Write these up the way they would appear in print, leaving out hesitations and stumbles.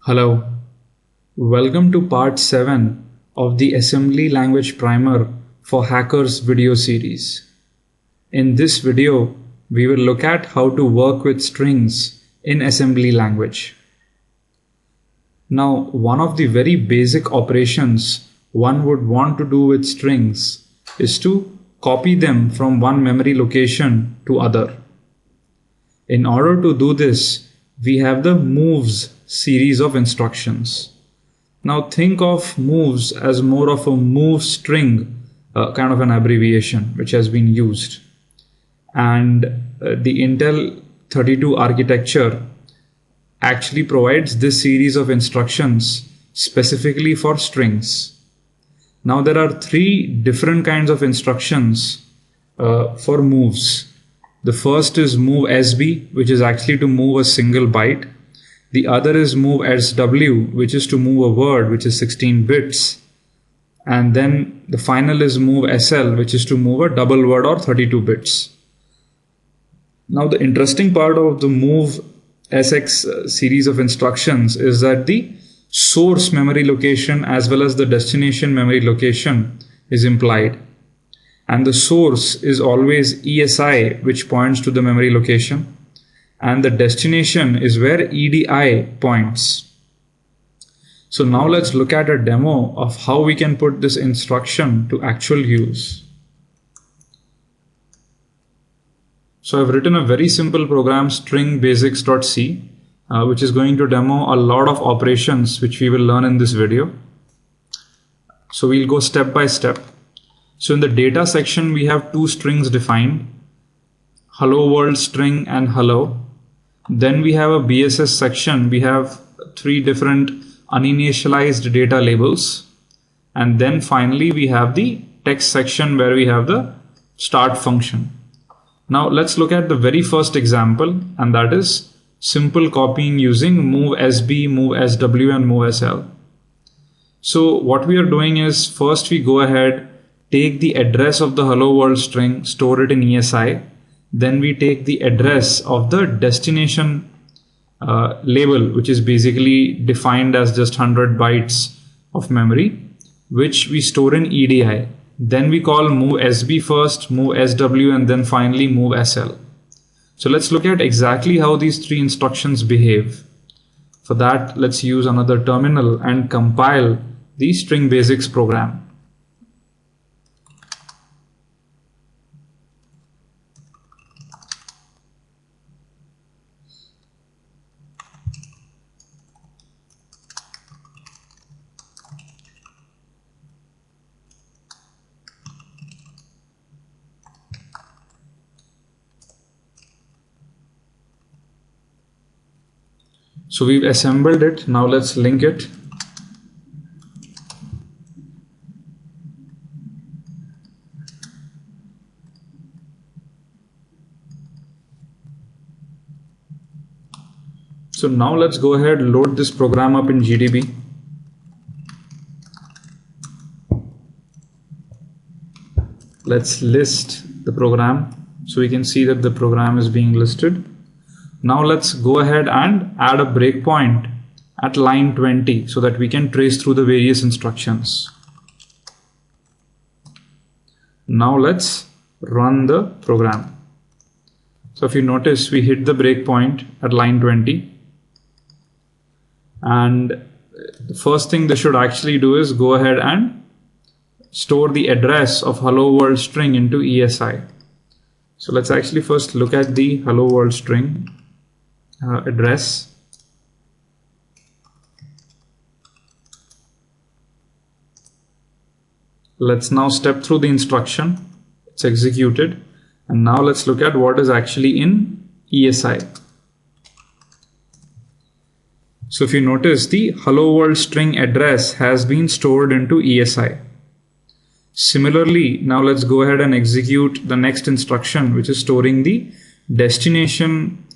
Hello, welcome to part 7 of the Assembly Language Primer for Hackers video series. In this video, we will look at how to work with strings in assembly language. Now, one of the very basic operations one would want to do with strings is to copy them from one memory location to other. In order to do this, we have the moves series of instructions. Now think of moves as more of a move string, kind of an abbreviation which has been used. And the Intel 32 architecture actually provides this series of instructions specifically for strings. Now there are three different kinds of instructions for moves. The first is move SB, which is actually to move a single byte. The other is move SW, which is to move a word, which is 16 bits. And then the final is move SL, which is to move a double word or 32 bits. Now the interesting part of the move SX series of instructions is that the source memory location as well as the destination memory location is implied. And the source is always ESI, which points to the memory location. And the destination is where EDI points. So now let's look at a demo of how we can put this instruction to actual use. So I've written a very simple program, stringbasics.c, which is going to demo a lot of operations which we will learn in this video. So we'll go step by step. So in the data section, we have two strings defined, hello world string and hello. Then we have a BSS section. We have three different uninitialized data labels. And then finally, we have the text section where we have the start function. Now let's look at the very first example, and that is simple copying using move SB, move SW, and move SL. So what we are doing is first we go ahead, take the address of the hello world string, store it in ESI. Then we take the address of the destination label, which is basically defined as just 100 bytes of memory, which we store in EDI. Then we call move SB first, move SW, and then finally move SL. So let's look at exactly how these three instructions behave. For that, let's use another terminal and compile the string basics program. So we've assembled it. Now let's link it. So now let's go ahead, load this program up in GDB. Let's list the program so we can see that the program is being listed. Now let's go ahead and add a breakpoint at line 20 so that we can trace through the various instructions. Now let's run the program. So if you notice, we hit the breakpoint at line 20. And the first thing this should actually do is go ahead and store the address of hello world string into ESI. So let's actually first look at the hello world string address. Let's now step through the instruction. It's executed. And now let's look at what is actually in ESI. So if you notice, the hello world string address has been stored into ESI. Similarly, now let's go ahead and execute the next instruction, which is storing the destination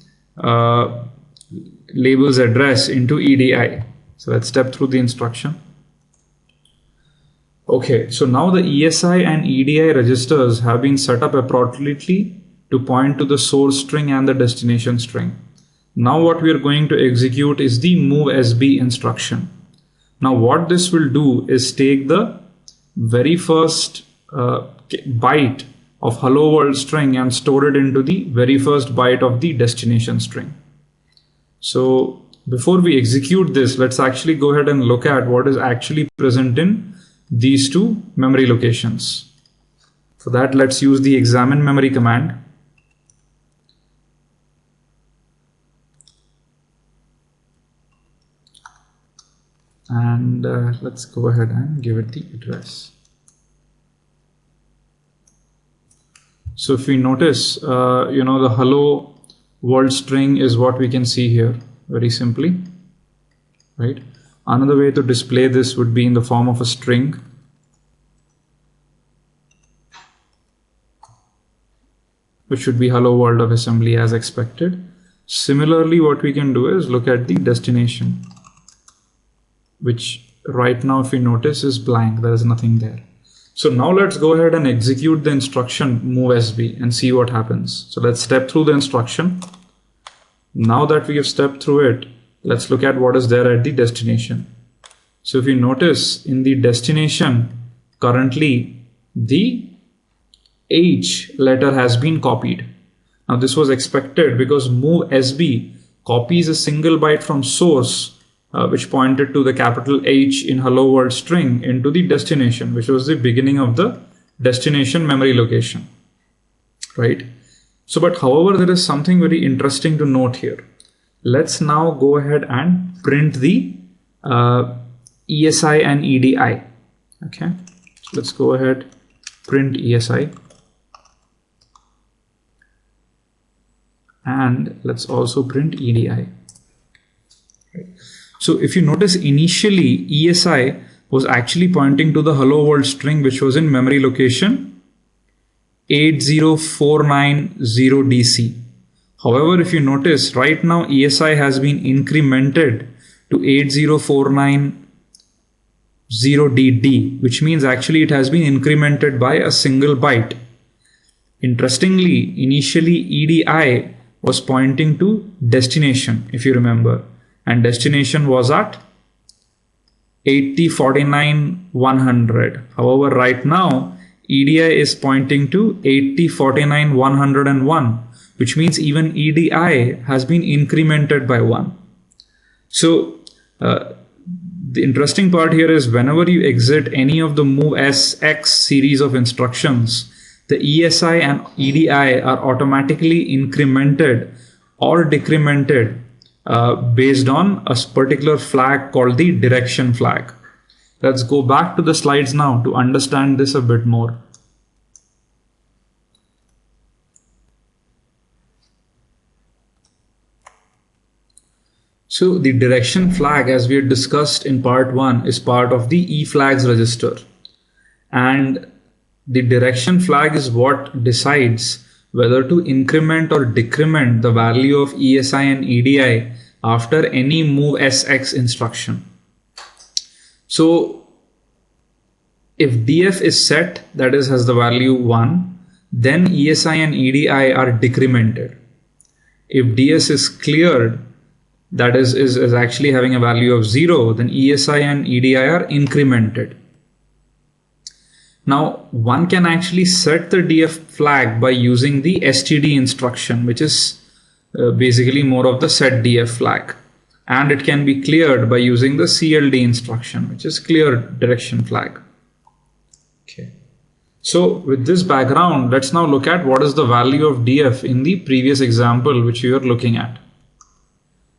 label's address into EDI. So let's step through the instruction. Okay, so now the ESI and EDI registers have been set up appropriately to point to the source string and the destination string. Now what we are going to execute is the move SB instruction. Now what this will do is take the very first byte of hello world string and store it into the very first byte of the destination string. So before we execute this, let's actually go ahead and look at what is actually present in these two memory locations. For that, let's use the examine memory command. And let's go ahead and give it the address. So if we notice, the hello world string is what we can see here very simply, right? Another way to display this would be in the form of a string. Which should be hello world of assembly as expected. Similarly, what we can do is look at the destination, which right now, if you notice, is blank. There is nothing there. So now let's go ahead and execute the instruction move SB and see what happens. So let's step through the instruction. Now that we have stepped through it, let's look at what is there at the destination. So if you notice in the destination, currently the H letter has been copied. Now this was expected because move SB copies a single byte from source which pointed to the capital H in hello world string into the destination, which was the beginning of the destination memory location, right? So, but however, there is something very interesting to note here. Let's now go ahead and print the ESI and EDI. Okay, so let's go ahead, print ESI. And let's also print EDI. Right. So if you notice, initially ESI was actually pointing to the hello world string, which was in memory location 80490DC. However, if you notice, right now ESI has been incremented to 80490DD, which means actually it has been incremented by a single byte. Interestingly, initially EDI was pointing to destination, if you remember, and destination was at 8049.100. However, right now EDI is pointing to 8049.101, which means even EDI has been incremented by 1. So the interesting part here is whenever you exit any of the move SX series of instructions, the ESI and EDI are automatically incremented or decremented based on a particular flag called the direction flag. Let's go back to the slides now to understand this a bit more. So the direction flag, as we had discussed in part 1, is part of the eFlags register, and the direction flag is what decides whether to increment or decrement the value of ESI and EDI after any move SX instruction. So if DF is set, that is has the value 1, then ESI and EDI are decremented. If DS is cleared, that is actually having a value of 0, then ESI and EDI are incremented. Now one can actually set the DF flag by using the STD instruction, which is basically more of the set DF flag, and it can be cleared by using the CLD instruction, which is clear direction flag. Okay. So with this background, let's now look at what is the value of DF in the previous example which we were looking at.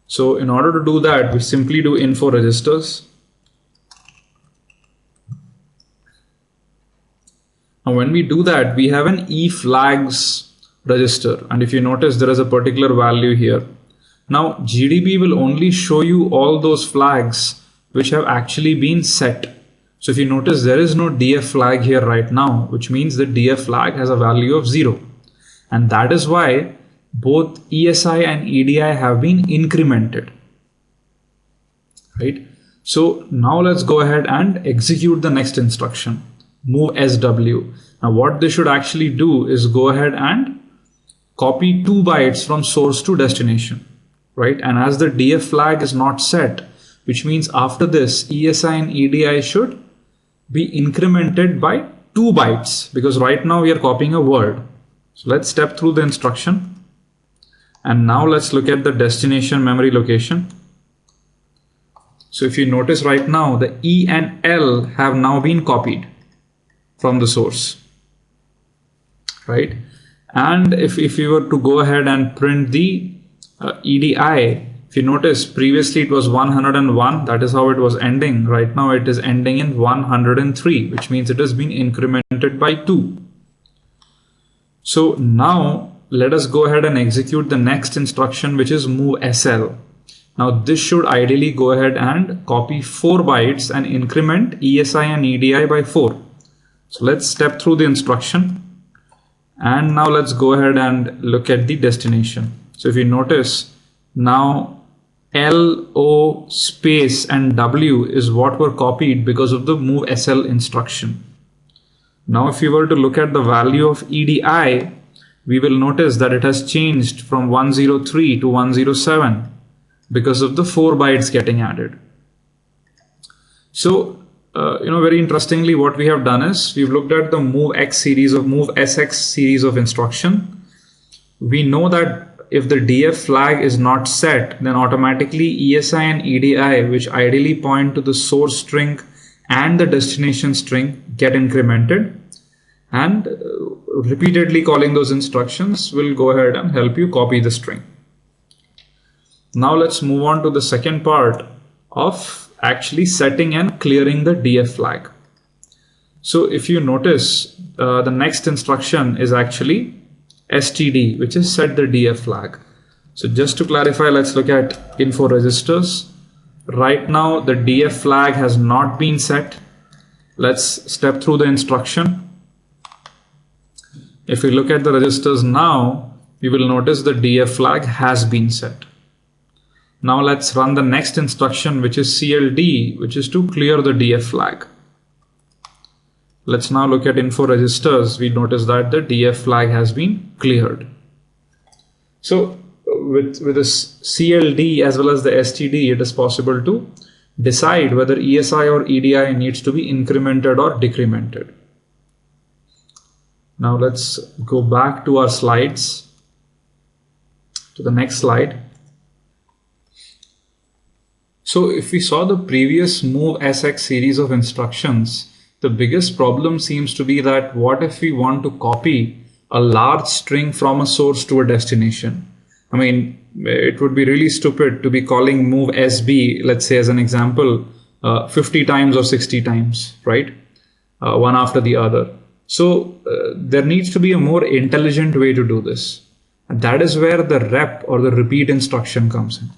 So in order to do that, we simply do info registers. Now when we do that, we have an eFlags register, and if you notice, there is a particular value here. Now GDB will only show you all those flags which have actually been set. So if you notice, there is no DF flag here right now, which means the DF flag has a value of 0, and that is why both ESI and EDI have been incremented, right? So now let's go ahead and execute the next instruction, move SW. Now what this should actually do is go ahead and copy 2 bytes from source to destination. right? And as the DF flag is not set, which means after this ESI and EDI should be incremented by 2 bytes, because right now we are copying a word. So let's step through the instruction, and now let's look at the destination memory location. So if you notice right now, the E and L have now been copied from the source, right? And if we were to go ahead and print the EDI, if you notice previously it was 101, that is how it was ending. Right now it is ending in 103, which means it has been incremented by 2. So now let us go ahead and execute the next instruction, which is move SL. Now this should ideally go ahead and copy 4 bytes and increment ESI and EDI by 4. So let's step through the instruction, and now let's go ahead and look at the destination. So if you notice now L, O, space and W is what were copied because of the move SL instruction. Now if you were to look at the value of EDI, we will notice that it has changed from 103 to 107 because of the 4 bytes getting added. So very interestingly, what we have done is we've looked at the move SX series of instruction. We know that if the DF flag is not set, then automatically ESI and EDI, which ideally point to the source string and the destination string, get incremented, and repeatedly calling those instructions will go ahead and help you copy the string. Now let's move on to the second part of actually setting and clearing the DF flag. So if you notice, the next instruction is actually STD, which is set the DF flag. So just to clarify, let's look at info registers. Right now the DF flag has not been set. Let's step through the instruction. If we look at the registers now, we will notice the DF flag has been set. Now let's run the next instruction, which is CLD, which is to clear the DF flag. Let's now look at info registers. We notice that the DF flag has been cleared. So with this CLD as well as the STD, it is possible to decide whether ESI or EDI needs to be incremented or decremented. Now let's go back to our slides, to the next slide. So if we saw the previous move SX series of instructions, the biggest problem seems to be that what if we want to copy a large string from a source to a destination? I mean, it would be really stupid to be calling move SB, let's say as an example, 50 times or 60 times, right? One after the other. So there needs to be a more intelligent way to do this. And that is where the rep or the repeat instruction comes in.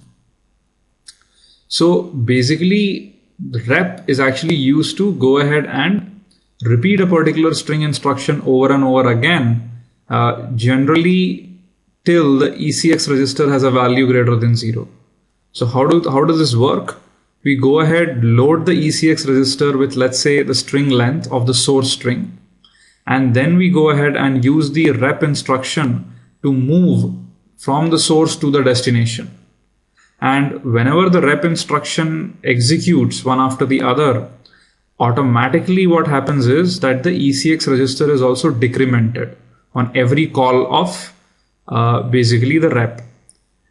So basically, the rep is actually used to go ahead and repeat a particular string instruction over and over again, generally till the ECX register has a value greater than 0. So how does this work? We go ahead, load the ECX register with, let's say, the string length of the source string, and then we go ahead and use the rep instruction to move from the source to the destination. And whenever the rep instruction executes one after the other, automatically what happens is that the ECX register is also decremented on every call of basically the rep.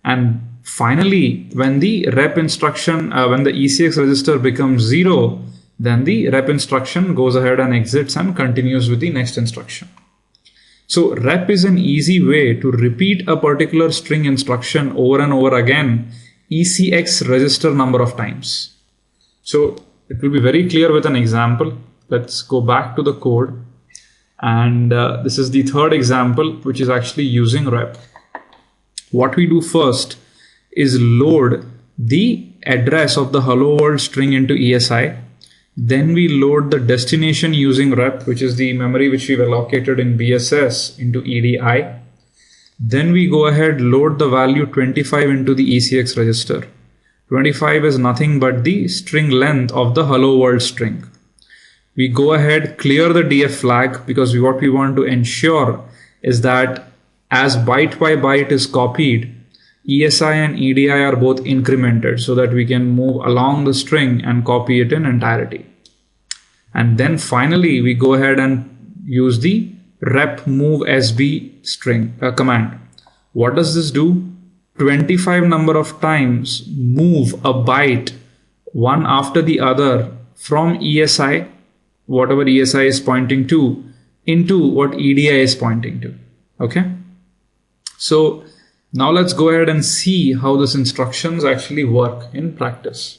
And finally, when the rep instruction, when the ECX register becomes 0, then the rep instruction goes ahead and exits and continues with the next instruction. So rep is an easy way to repeat a particular string instruction over and over again, ECX register number of times. So it will be very clear with an example. Let's go back to the code. And this is the third example, which is actually using rep. What we do first is load the address of the hello world string into ESI. Then we load the destination using rep, which is the memory which we've allocated in BSS, into EDI. Then we go ahead, load the value 25 into the ECX register. 25 is nothing but the string length of the hello world string. We go ahead, clear the DF flag, because what we want to ensure is that as byte by byte is copied, ESI and EDI are both incremented so that we can move along the string and copy it in entirety. And then finally we go ahead and use the rep move SB string command. What does this do? 25 number of times move a byte one after the other from ESI, whatever ESI is pointing to, into what EDI is pointing to. Okay. So now let's go ahead and see how these instructions actually work in practice.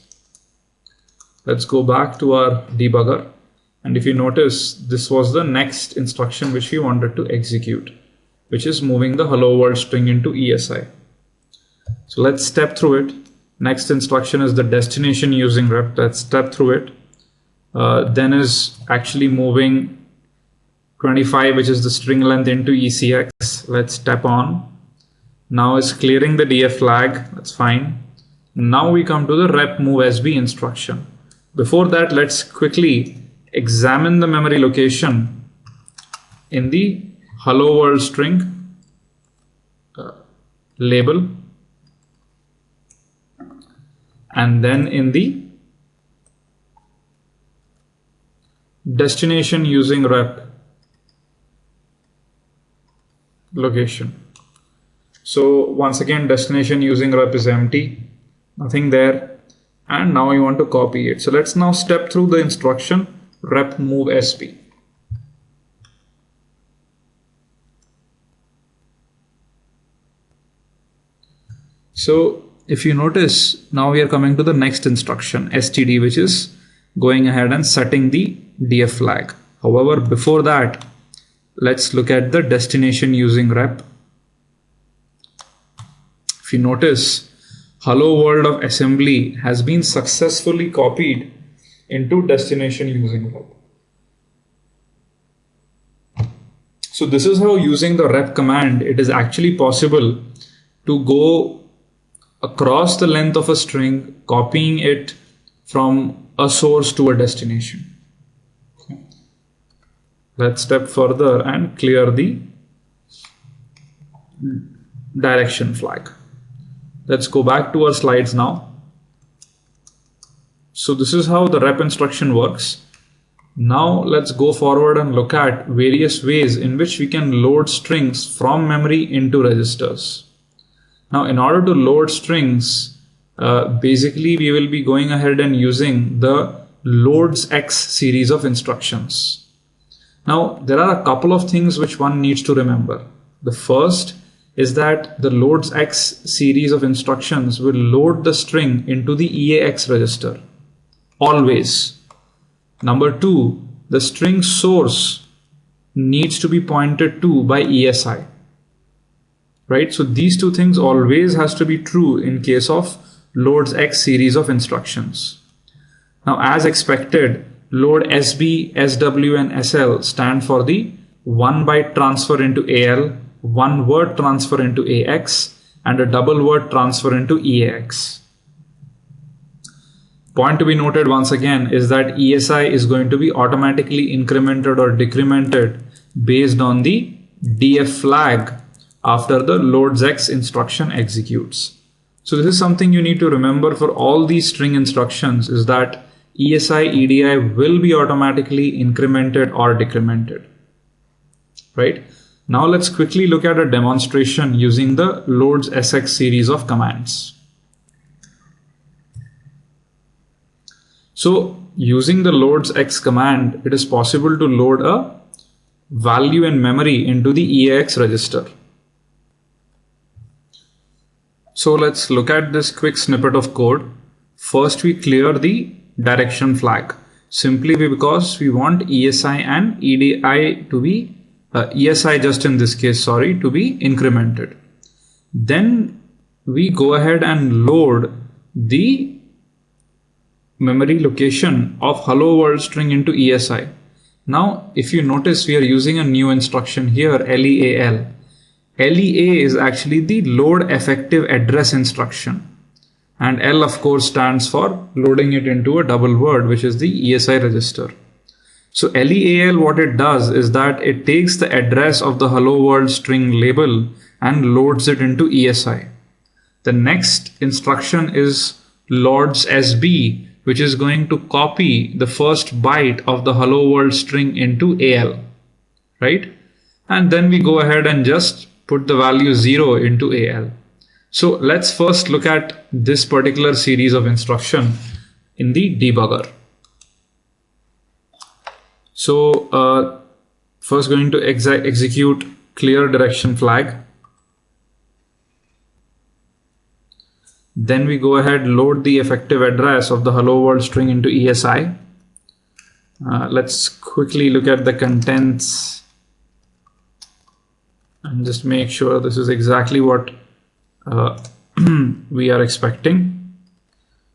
Let's go back to our debugger. And if you notice, this was the next instruction which we wanted to execute, which is moving the hello world string into ESI. So let's step through it. Next instruction is the destination using rep. Let's step through it. Then is actually moving 25, which is the string length, into ECX. Let's step on. Now is clearing the DF flag. That's fine. Now we come to the rep move SB instruction. Before that, let's quickly examine the memory location in the hello world string label, and then in the destination using rep location. So once again, destination using rep is empty, nothing there, and now we want to copy it. So let's now step through the instruction rep move SB. So if you notice, now we are coming to the next instruction, STD, which is going ahead and setting the DF flag. However, before that, let's look at the destination using rep. If you notice, hello world of assembly has been successfully copied into destination using rep. So this is how, using the rep command, it is actually possible to go across the length of a string, copying it from a source to a destination. Okay. Let's step further and clear the direction flag. Let's go back to our slides now. So this is how the rep instruction works. Now let's go forward and look at various ways in which we can load strings from memory into registers. Now, in order to load strings, basically we will be going ahead and using the loads X series of instructions. Now, there are a couple of things which one needs to remember. The first is that the loads X series of instructions will load the string into the EAX register. Always. Number two, the string source needs to be pointed to by ESI. Right? So these two things always has to be true in case of loads X series of instructions. Now, as expected, load SB, SW and SL stand for the 1 byte transfer into AL, 1 word transfer into AX, and a double word transfer into EAX. Point to be noted once again is that ESI is going to be automatically incremented or decremented based on the DF flag after the loads X instruction executes. So this is something you need to remember for all these string instructions, is that ESI, EDI will be automatically incremented or decremented. Right? Now let's quickly look at a demonstration using the loads SX series of commands. So using the loads X command, it is possible to load a value in memory into the EAX register. So let's look at this quick snippet of code. First, we clear the direction flag simply because we want ESI and EDI to be ESI just in this case, sorry, to be incremented. Then we go ahead and load the memory location of hello world string into ESI. Now, if you notice, we are using a new instruction here, LEAL. LEA is actually the load effective address instruction, and L of course stands for loading it into a double word, which is the ESI register. So LEAL, what it does is that it takes the address of the hello world string label and loads it into ESI. The next instruction is loads SB, which is going to copy the first byte of the hello world string into AL, right? And then we go ahead and just put the value 0 into AL. So let's first look at this particular series of instruction in the debugger. So first going to execute clear direction flag. Then we go ahead, load the effective address of the hello world string into ESI. Let's quickly look at the contents and just make sure this is exactly what we are expecting.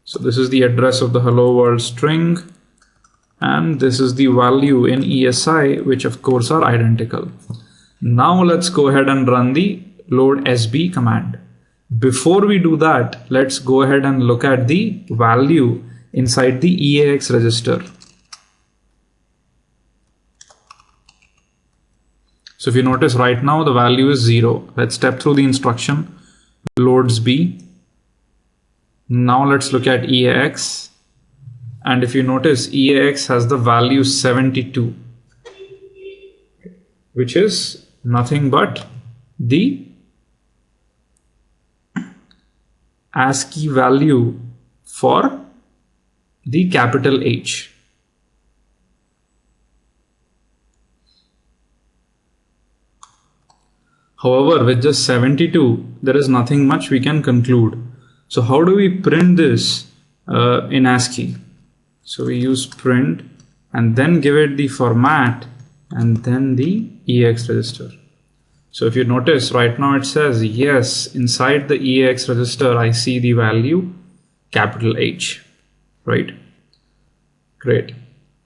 So this is the address of the hello world string, and this is the value in ESI, which of course are identical. Now let's go ahead and run the load SB command. Before we do that, let's go ahead and look at the value inside the EAX register. So if you notice right now, the value is 0. Let's step through the instruction, loads B. Now let's look at EAX. And if you notice, EAX has the value 72, which is nothing but the ASCII value for the capital H. However, with just 72, there is nothing much we can conclude. So how do we print this in ASCII? So we use print and then give it the format and then the EAX register. So if you notice right now, it says yes, inside the EAX register I see the value capital H, right? Great.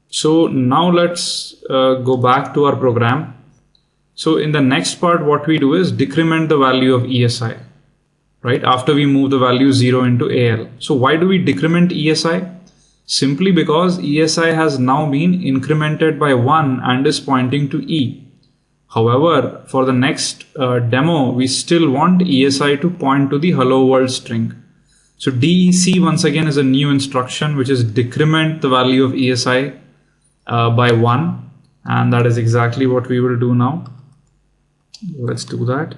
So now let's go back to our program. So in the next part, what we do is decrement the value of ESI, right? After we move the value 0 into AL. So why do we decrement ESI? Simply because ESI has now been incremented by 1 and is pointing to E. However, for the next demo, we still want ESI to point to the hello world string. So DEC once again is a new instruction which is decrement the value of ESI by 1, and that is exactly what we will do now. Let's do that.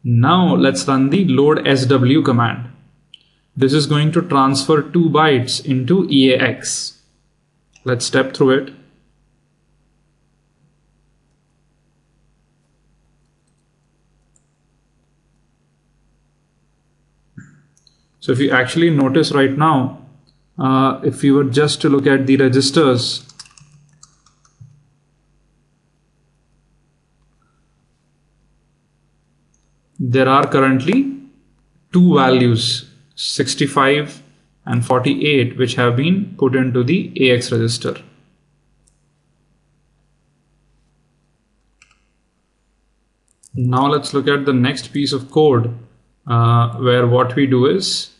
Now let's run the load SW command. This is going to transfer 2 bytes into EAX. Let's step through it. So if you actually notice right now, if we were just to look at the registers, there are currently 2 values, 65 and 48, which have been put into the AX register. Now let's look at the next piece of code where what we do is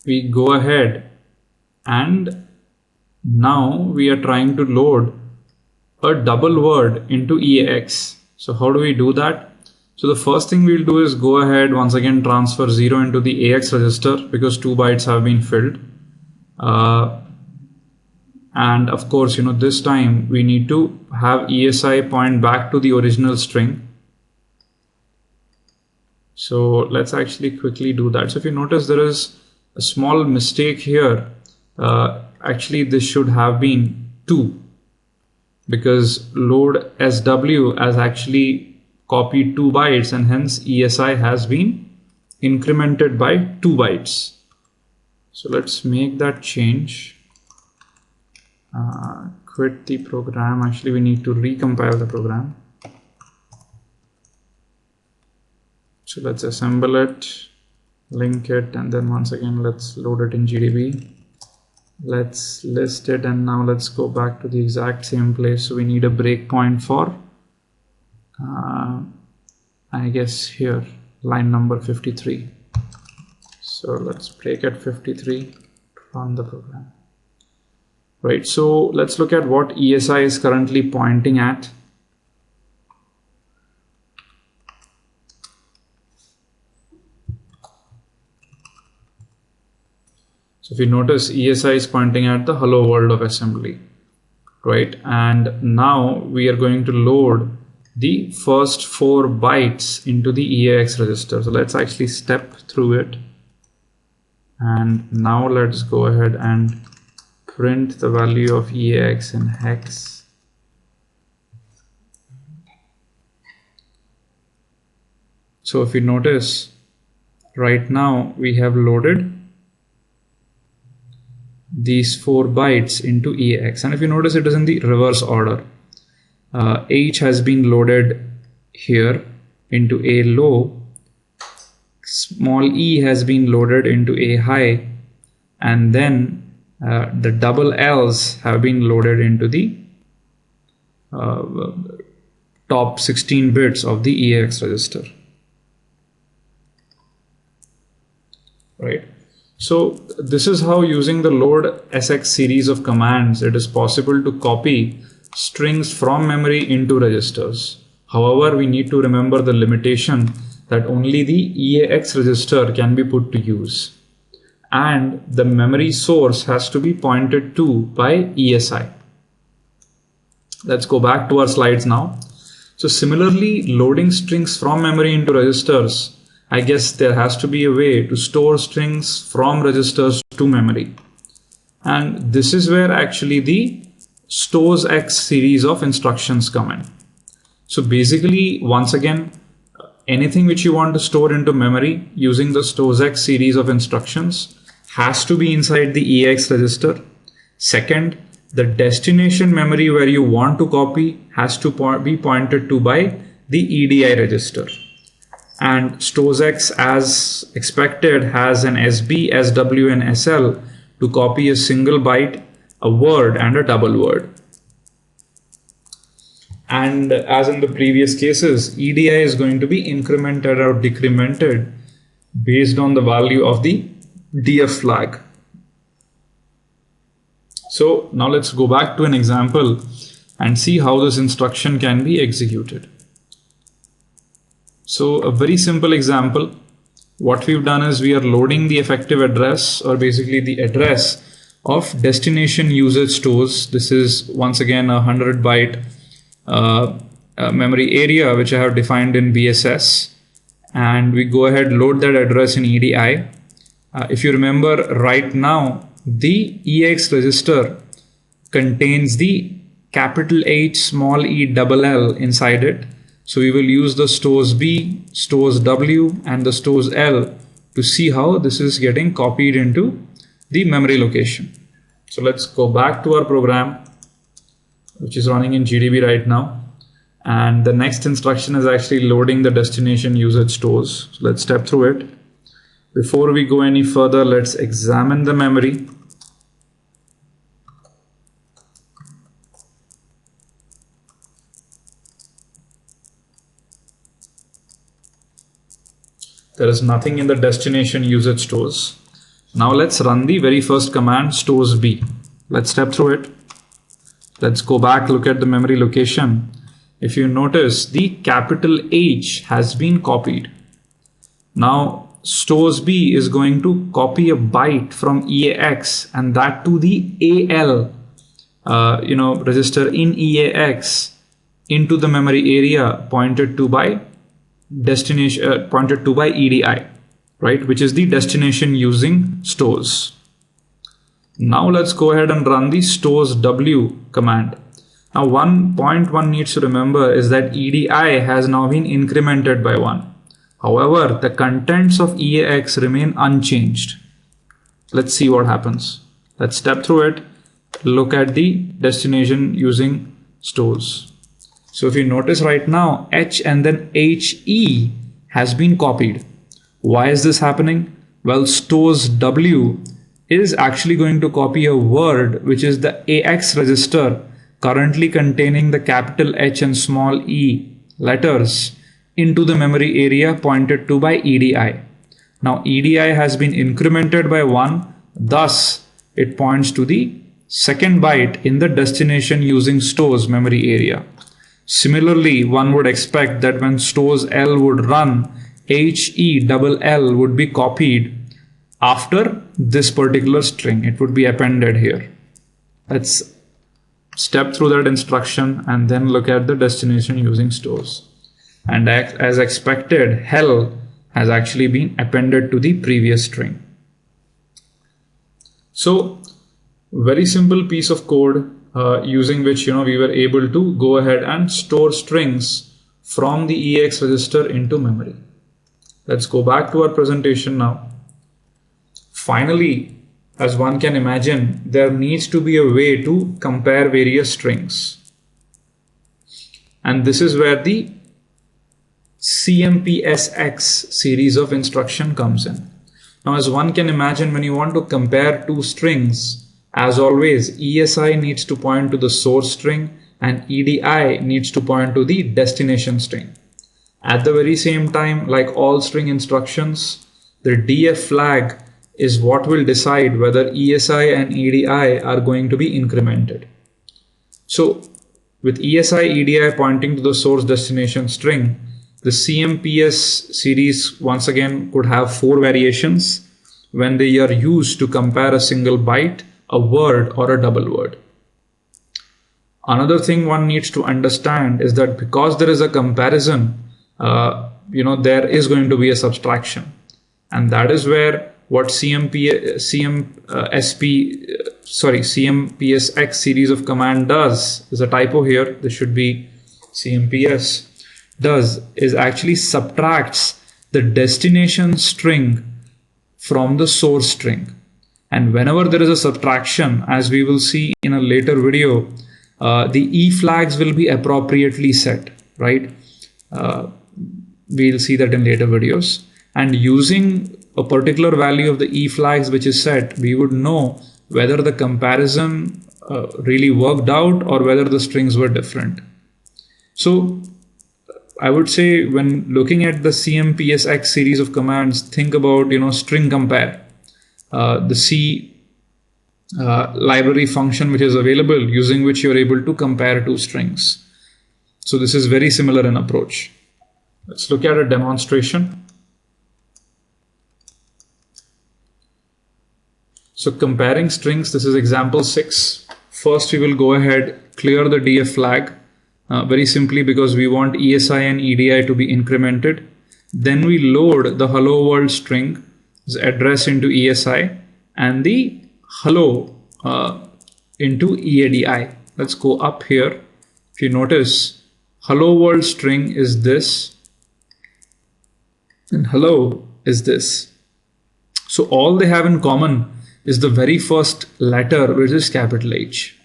we go ahead and now we are trying to load a double word into EAX. So how do we do that? So the first thing we'll do is go ahead once again transfer 0 into the AX register because 2 bytes have been filled. And of course, this time we need to have ESI point back to the original string. So let's actually quickly do that. So if you notice, there is a small mistake here. Actually, this should have been 2 because load SW has actually copied 2 bytes and hence ESI has been incremented by 2 bytes. So let's make that change. Quit the program. Actually, we need to recompile the program. So let's assemble it, link it, and then once again let's load it in GDB. Let's list it, and now let's go back to the exact same place. So we need a breakpoint for I guess here line number 53. So let's break at 53, run the program. Right, so let's look at what ESI is currently pointing at. So if you notice, ESI is pointing at the hello world of assembly, right? And now we are going to load the first 4 bytes into the EAX register. So let's actually step through it. And now let's go ahead and print the value of EAX in hex. So if you notice, right now we have loaded these 4 bytes into EAX, and if you notice, it is in the reverse order. H has been loaded here into A low, small e has been loaded into A high, and then the double L's have been loaded into the top 16 bits of the EAX register. Right. So this is how, using the load SX series of commands, it is possible to copy strings from memory into registers. However, we need to remember the limitation that only the EAX register can be put to use, and the memory source has to be pointed to by ESI. Let's go back to our slides now. So similarly, loading strings from memory into registers, I guess there has to be a way to store strings from registers to memory. And this is where actually the STOREX series of instructions come in. So basically, once again, anything which you want to store into memory using the STOREX series of instructions has to be inside the EAX register. Second, the destination memory where you want to copy has to be pointed to by the EDI register. And STOREX, as expected, has an SB, SW, and SL to copy a single byte, a word, and a double word. And as in the previous cases, EDI is going to be incremented or decremented based on the value of the DF flag. So now let's go back to an example and see how this instruction can be executed. So a very simple example, what we've done is we are loading the effective address, or basically the address of destination usage stores. This is once again a 100 byte memory area which I have defined in BSS, and we go ahead, load that address in EDI. If you remember, right now the EAX register contains the capital H, small e, double L inside it. So we will use the stores B, stores W, and the stores L to see how this is getting copied into the memory location. So let's go back to our program, which is running in GDB right now. And the next instruction is actually loading the destination usage stores. So let's step through it. Before we go any further, let's examine the memory. There is nothing in the destination usage stores. Now let's run the very first command, stores B. Let's step through it. Let's go back, look at the memory location. If you notice, the capital H has been copied. Now stores B is going to copy a byte from EAX, and that to the AL register in EAX into the memory area pointed to by destination pointed to by EDI, right, which is the destination using stores. Now let's go ahead and run the stores W command. Now one point one needs to remember is that EDI has now been incremented by 1. However, the contents of EAX remain unchanged. Let's see what happens. Let's step through it, look at the destination using stores. So if you notice right now, H and then HE has been copied. Why is this happening? Well, stores W is actually going to copy a word which is the AX register currently containing the capital H and small e letters into the memory area pointed to by EDI. Now EDI has been incremented by 1, thus it points to the second byte in the destination using stores memory area. Similarly, one would expect that when stores L would run, HE double L would be copied after this particular string. It would be appended here. Let's step through that instruction and then look at the destination using stores. And as expected, hell has actually been appended to the previous string. So very simple piece of code using which we were able to go ahead and store strings from the EX register into memory. Let's go back to our presentation now. Finally, as one can imagine, there needs to be a way to compare various strings. And this is where the CMPSX series of instruction comes in. Now, as one can imagine, when you want to compare two strings, as always, ESI needs to point to the source string and EDI needs to point to the destination string. At the very same time, like all string instructions, the DF flag is what will decide whether ESI and EDI are going to be incremented. So with ESI, EDI pointing to the source destination string, the CMPS series once again could have 4 variations when they are used to compare a single byte, a word, or a double word. Another thing one needs to understand is that because there is a comparison, there is going to be a subtraction, and that is where what CMPSX series of command does. There's a typo here. This should be CMPS. Does is actually subtracts the destination string from the source string. And whenever there is a subtraction, as we will see in a later video, the E flags will be appropriately set, right? We'll see that in later videos. And using a particular value of the E flags which is set, we would know whether the comparison really worked out or whether the strings were different. So I would say when looking at the CMPSX series of commands, think about string compare, the C library function which is available, using which you're able to compare two strings. So this is very similar in approach. Let's look at a demonstration. So comparing strings, this is example 6. First we will go ahead, clear the DF flag. Very simply because we want ESI and EDI to be incremented. Then we load the hello world string address into ESI and the hello into EADI. Let's go up here. If you notice, hello world string is this and hello is this. So all they have in common is the very first letter, which is capital H.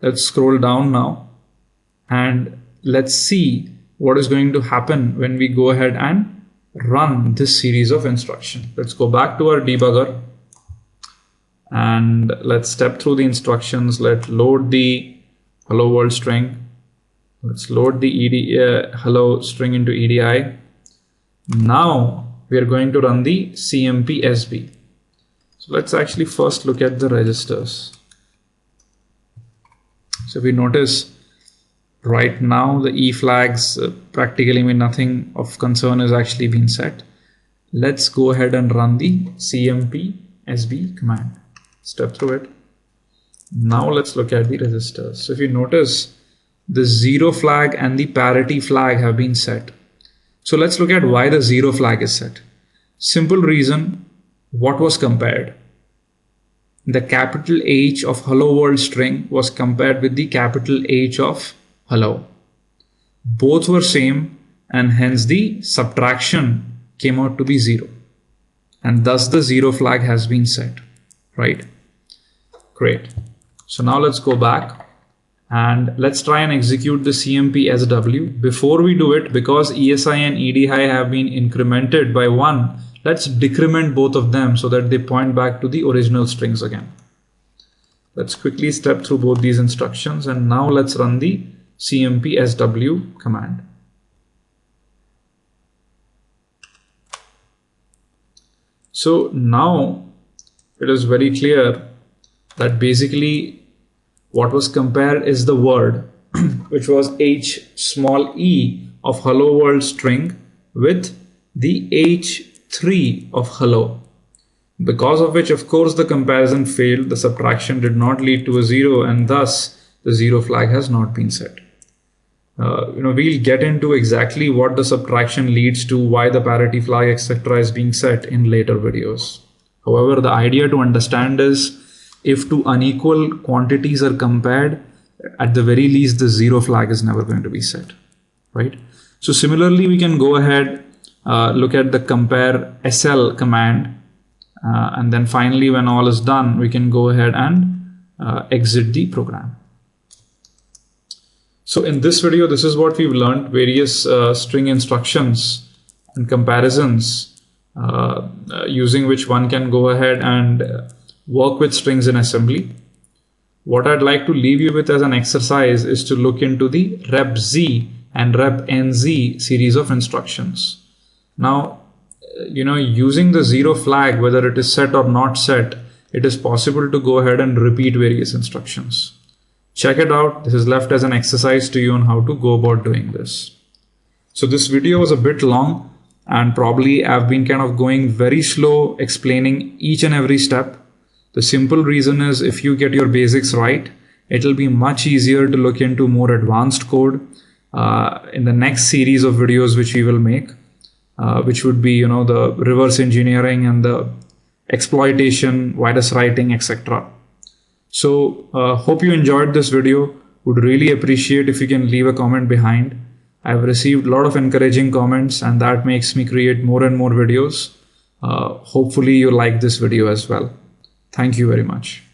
Let's scroll down now. And let's see what is going to happen when we go ahead and run this series of instructions. Let's go back to our debugger and let's step through the instructions. Let's load the hello world string. Let's load the hello string into EDI. Now we are going to run the CMPSB. So let's actually first look at the registers. So if we notice, right now the E flags practically mean nothing of concern is actually being set. Let's go ahead and run the CMPSB command. Step through it. Now let's look at the registers. So if you notice, the 0 flag and the parity flag have been set. So let's look at why the 0 flag is set. Simple reason, what was compared? The capital H of hello world string was compared with the capital H of hello. Both were same and hence the subtraction came out to be 0. And thus the 0 flag has been set, right? Great. So now let's go back and let's try and execute the CMPSW. Before we do it, because ESI and EDI have been incremented by 1, let's decrement both of them so that they point back to the original strings again. Let's quickly step through both these instructions and now let's run the CMPSW command. So now it is very clear that basically what was compared is the word which was H small e of hello world string with the H3 of hello. because of which, of course, the comparison failed, the subtraction did not lead to a 0, and thus the 0 flag has not been set. We'll get into exactly what the subtraction leads to, why the parity flag, etc. is being set in later videos. However, the idea to understand is, if two unequal quantities are compared, at the very least the 0 flag is never going to be set, right? So similarly, we can go ahead, look at the compare SL command, and then finally, when all is done, we can go ahead and exit the program. So in this video, this is what we've learned: various string instructions and comparisons using which one can go ahead and work with strings in assembly. What I'd like to leave you with as an exercise is to look into the rep-z and rep-nz series of instructions. Now, using the 0 flag, whether it is set or not set, it is possible to go ahead and repeat various instructions. Check it out. This is left as an exercise to you on how to go about doing this. So this video was a bit long, and probably I've been kind of going very slow explaining each and every step. The simple reason is, if you get your basics right, it'll be much easier to look into more advanced code in the next series of videos which we will make, which would be, the reverse engineering and the exploitation, virus writing, etc. So hope you enjoyed this video. Would really appreciate if you can leave a comment behind. I've received a lot of encouraging comments, and that makes me create more and more videos. Hopefully you like this video as well. Thank you very much.